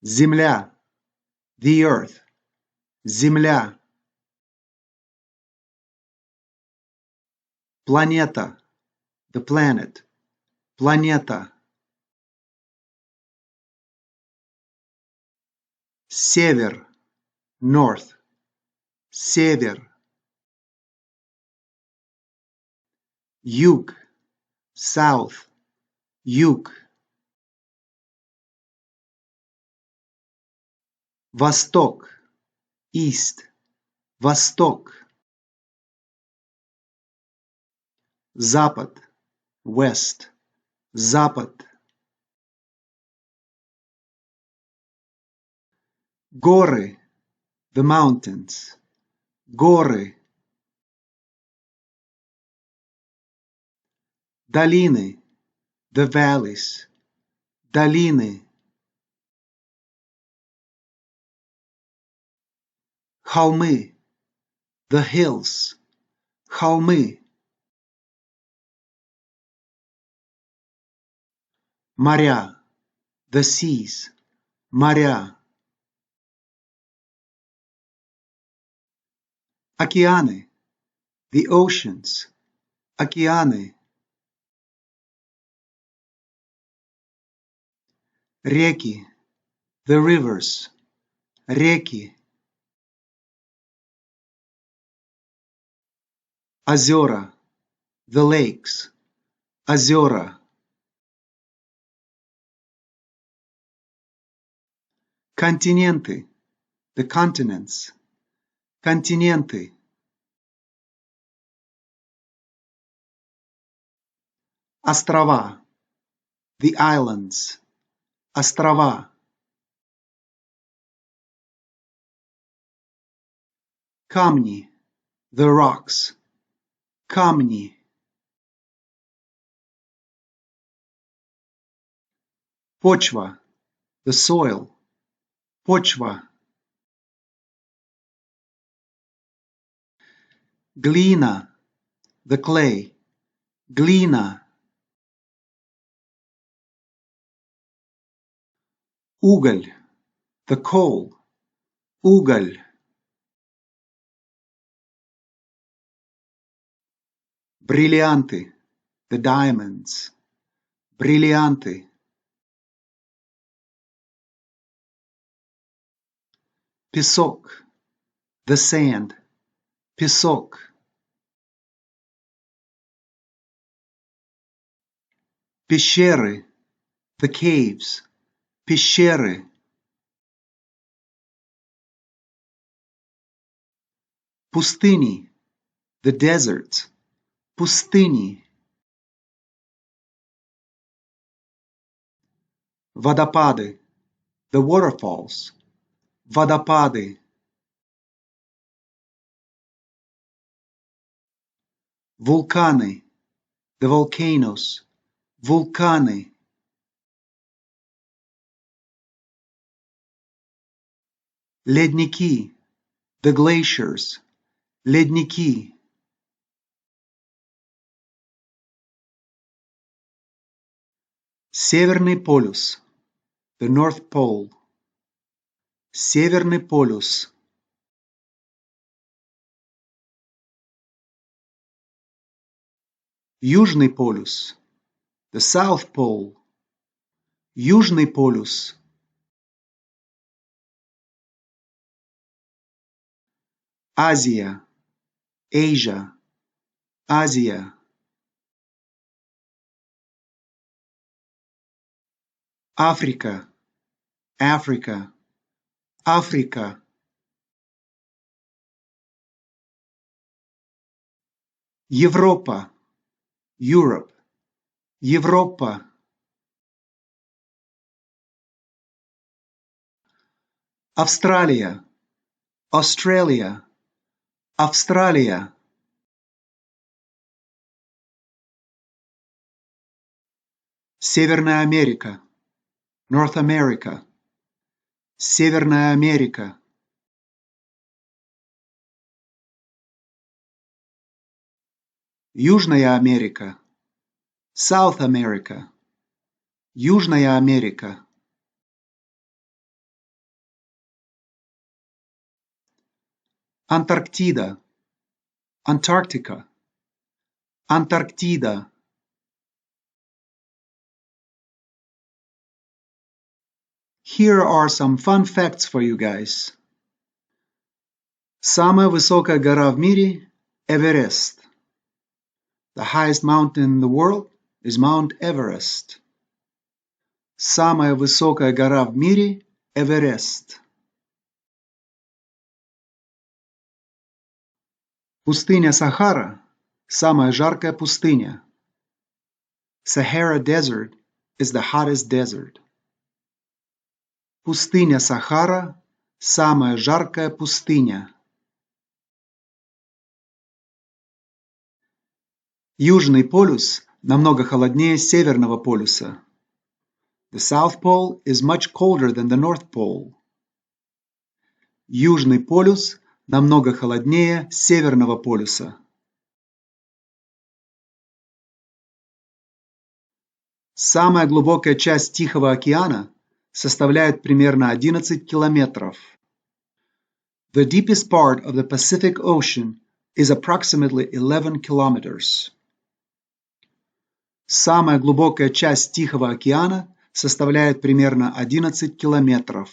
Земля. The earth. Земля. Планета. The planet. Планета. Север. North. Север. Юг. South. Юг. Восток. East. Восток. Запад. West. Запад. Горы. The mountains. Горы. Долины. The valleys. Долины. Холмы. The hills. Холмы. Моря. The seas. Моря. Океаны. The oceans. Океаны. Реки. The rivers. Реки. Озера. The lakes. Озера. Континенты. The continents. Континенты. Острова. The islands. Острова. Камни. The rocks. Камни. Почва. The soil. Почва. Глина. The clay. Глина. Уголь. The coal. Уголь. Бриллианты. The diamonds. Бриллианты. Песок. The sand. Песок. Пещеры. The caves. Пещеры. Пустыни. The deserts. Пустыни. Водопады. The waterfalls. Водопады. Вулканы. The volcanoes. Вулканы. Ледники. The glaciers. Ледники. Северный полюс. The North Pole. Северный полюс. Южный полюс. The South Pole. Южный полюс. Азия. Asia. Азия. Африка. Africa. Африка. Европа. Europe. Европа. Австралия. Australia. Австралия. Северная Америка. North America. Северная Америка. Южная Америка. South America. Южная Америка. Антарктида, Antarctica, Антарктида. Here are some fun facts for you guys. Самая высокая гора в мире – Эверест. The highest mountain in the world is Mount Everest. Самая высокая гора в мире – Эверест. Пустыня Сахара – самая жаркая пустыня. Sahara Desert is the hottest desert. Пустыня Сахара – самая жаркая пустыня. Южный полюс намного холоднее Северного полюса. The South Pole is much colder than the North Pole. Южный полюс намного холоднее Северного полюса. Самая глубокая часть Тихого океана составляет примерно 11 километров. The deepest part of the Pacific Ocean is approximately 11 kilometers. Самая глубокая часть Тихого океана составляет примерно 11 километров.